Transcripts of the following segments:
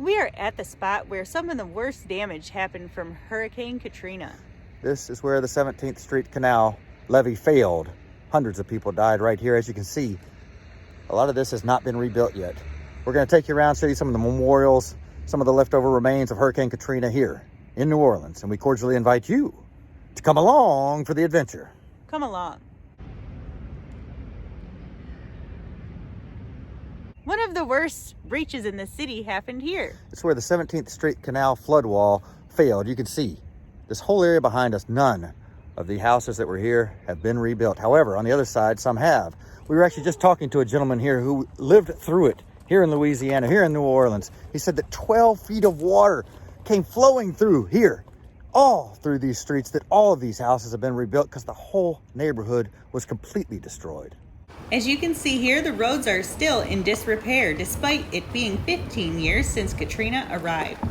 We are at the spot where some of the worst damage happened from Hurricane Katrina. This is where the 17th Street Canal levee failed. Hundreds of people died right here, as you can see. A lot of this has not been rebuilt yet. We're going to take you around, show you some of the memorials, some of the leftover remains of Hurricane Katrina here in New Orleans. And we cordially invite you to come along for the adventure. Come along. One of the worst breaches in the city happened here. It's where the 17th Street Canal flood wall failed. You can see this whole area behind us. None of the houses that were here have been rebuilt. However, on the other side, some have. We were actually just talking to a gentleman here who lived through it here in Louisiana, here in New Orleans. He said that 12 feet of water came flowing through here, all through these streets, that all of these houses have been rebuilt because the whole neighborhood was completely destroyed. As you can see here, the roads are still in disrepair despite it being 15 years since Katrina arrived.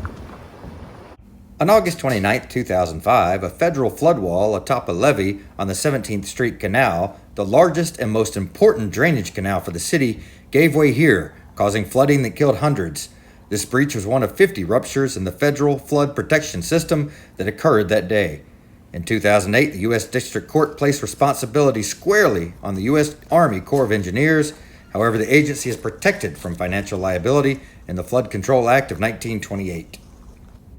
On August 29, 2005, a federal flood wall atop a levee on the 17th Street Canal, the largest and most important drainage canal for the city, gave way here, causing flooding that killed hundreds. This breach was one of 50 ruptures in the federal flood protection system that occurred that day. In 2008, the U.S. District Court placed responsibility squarely on the U.S. Army Corps of Engineers. However, the agency is protected from financial liability in the Flood Control Act of 1928.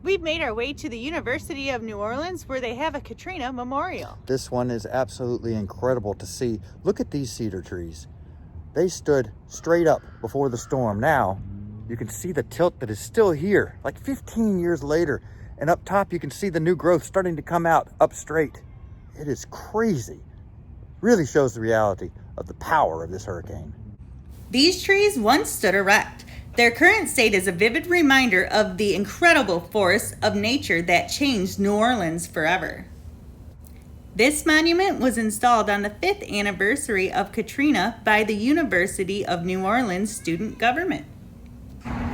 We've made our way to the University of New Orleans where they have a Katrina memorial. This one is absolutely incredible to see. Look at these cedar trees. They stood straight up before the storm. Now, you can see the tilt that is still here, like 15 years later. And up top, you can see the new growth starting to come out up straight. It is crazy. Really shows the reality of the power of this hurricane. These trees once stood erect. Their current state is a vivid reminder of the incredible force of nature that changed New Orleans forever. This monument was installed on the 5th anniversary of Katrina by the University of New Orleans student government.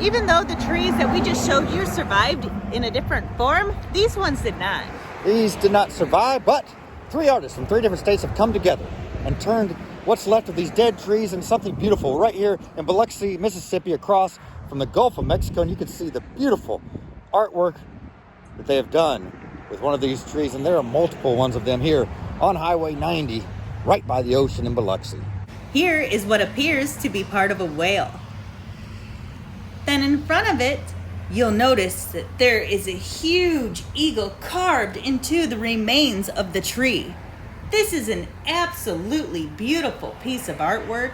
Even though the trees that we just showed you survived in a different form, these ones did not. These did not survive, but 3 artists from 3 different states have come together and turned what's left of these dead trees into something beautiful right here in Biloxi, Mississippi, across from the Gulf of Mexico. And you can see the beautiful artwork that they have done with one of these trees. And there are multiple ones of them here on Highway 90, right by the ocean in Biloxi. Here is what appears to be part of a whale. Then in front of it, you'll notice that there is a huge eagle carved into the remains of the tree. This is an absolutely beautiful piece of artwork.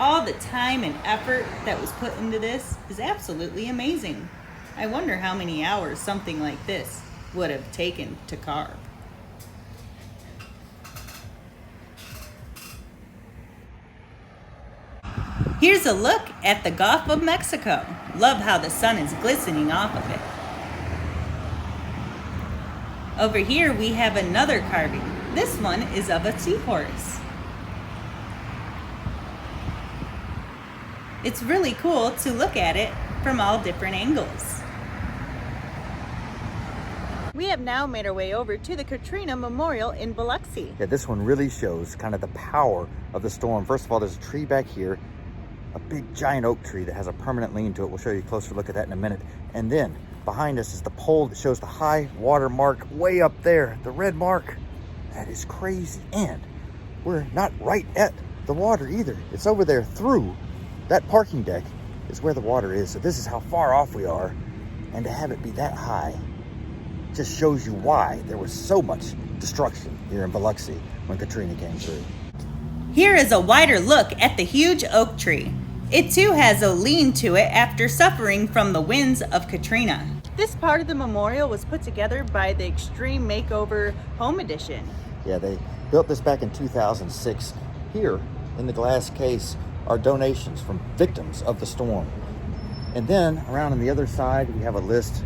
All the time and effort that was put into this is absolutely amazing. I wonder how many hours something like this would have taken to carve. Here's a look at the Gulf of Mexico. Love how the sun is glistening off of it. Over here we have another carving. This one is of a seahorse. It's really cool to look at it from all different angles. We have now made our way over to the Katrina Memorial in Biloxi. Yeah, this one really shows kind of the power of the storm. First of all, there's a tree back here, a big giant oak tree that has a permanent lean to it. We'll show you a closer look at that in a minute. And then behind us is the pole that shows the high water mark way up there, the red mark. That is crazy. And we're not right at the water either. It's over there through that parking deck is where the water is. So this is how far off we are. And to have it be that high just shows you why there was so much destruction here in Biloxi when Katrina came through. Here is a wider look at the huge oak tree. It too has a lean to it after suffering from the winds of Katrina. This part of the memorial was put together by the Extreme Makeover Home Edition. Yeah, they built this back in 2006. Here in the glass case are donations from victims of the storm. And then around on the other side, we have a list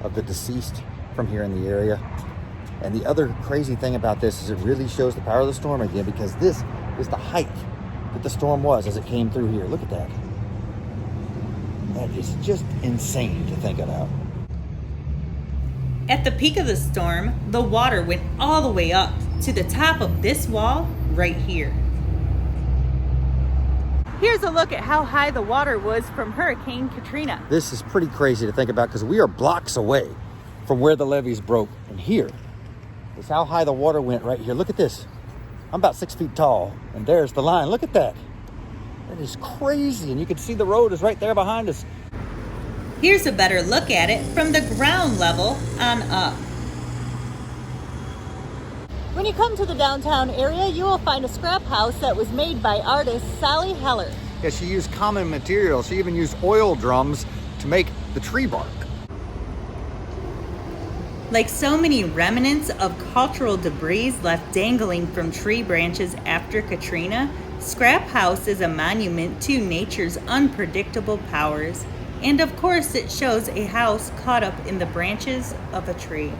of the deceased from here in the area. And the other crazy thing about this is it really shows the power of the storm again, because this is the height that the storm was as it came through here. Look at that. That is just insane to think about. At the peak of the storm, the water went all the way up to the top of this wall right here. Here's a look at how high the water was from Hurricane Katrina. This is pretty crazy to think about because we are blocks away from where the levees broke. And here is how high the water went right here. Look at this. I'm about 6 feet tall, and there's the line. Look at that. That is crazy, and you can see the road is right there behind us. Here's a better look at it from the ground level on up. When you come to the downtown area, you will find a scrap house that was made by artist Sally Heller. Yeah, she used common materials. She even used oil drums to make the tree bark. Like so many remnants of cultural debris left dangling from tree branches after Katrina, Scrap House is a monument to nature's unpredictable powers. And of course, it shows a house caught up in the branches of a tree.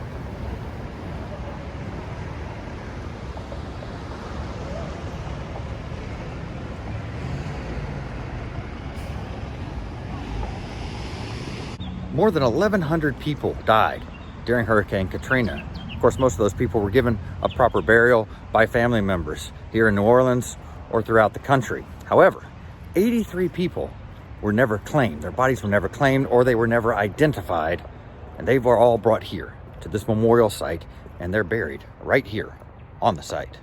More than 1,100 people died during Hurricane Katrina. Of course, most of those people were given a proper burial by family members here in New Orleans or throughout the country. However, 83 people were never claimed. Their bodies were never claimed or they were never identified. And they were all brought here to this memorial site, and they're buried right here on the site.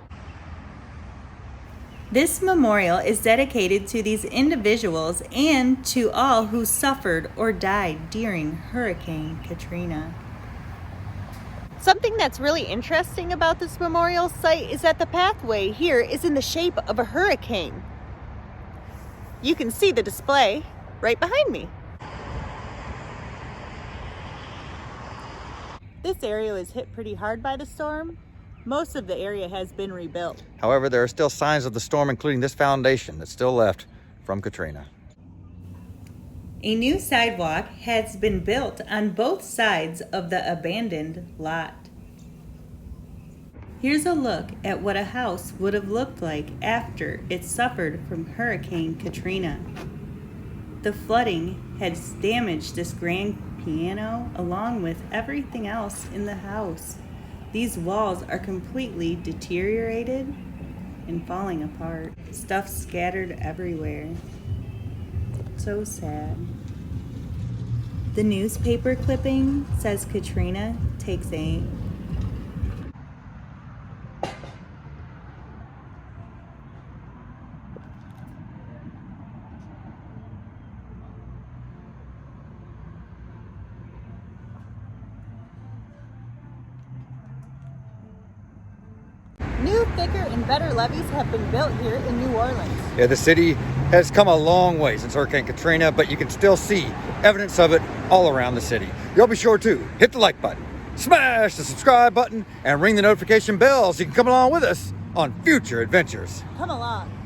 This memorial is dedicated to these individuals and to all who suffered or died during Hurricane Katrina. Something that's really interesting about this memorial site is that the pathway here is in the shape of a hurricane. You can see the display right behind me. This area was hit pretty hard by the storm. Most of the area has been rebuilt. However, there are still signs of the storm, including this foundation that's still left from Katrina. A new sidewalk has been built on both sides of the abandoned lot. Here's a look at what a house would have looked like after it suffered from Hurricane Katrina. The flooding has damaged this grand piano along with everything else in the house. These walls are completely deteriorated and falling apart. Stuff scattered everywhere. So sad. The newspaper clipping says Katrina takes aim. New, thicker, and better levees have been built here in New Orleans. Yeah, the city has come a long way since Hurricane Katrina, but you can still see evidence of it all around the city. You'll be sure to hit the like button, smash the subscribe button, and ring the notification bell so you can come along with us on future adventures. Come along.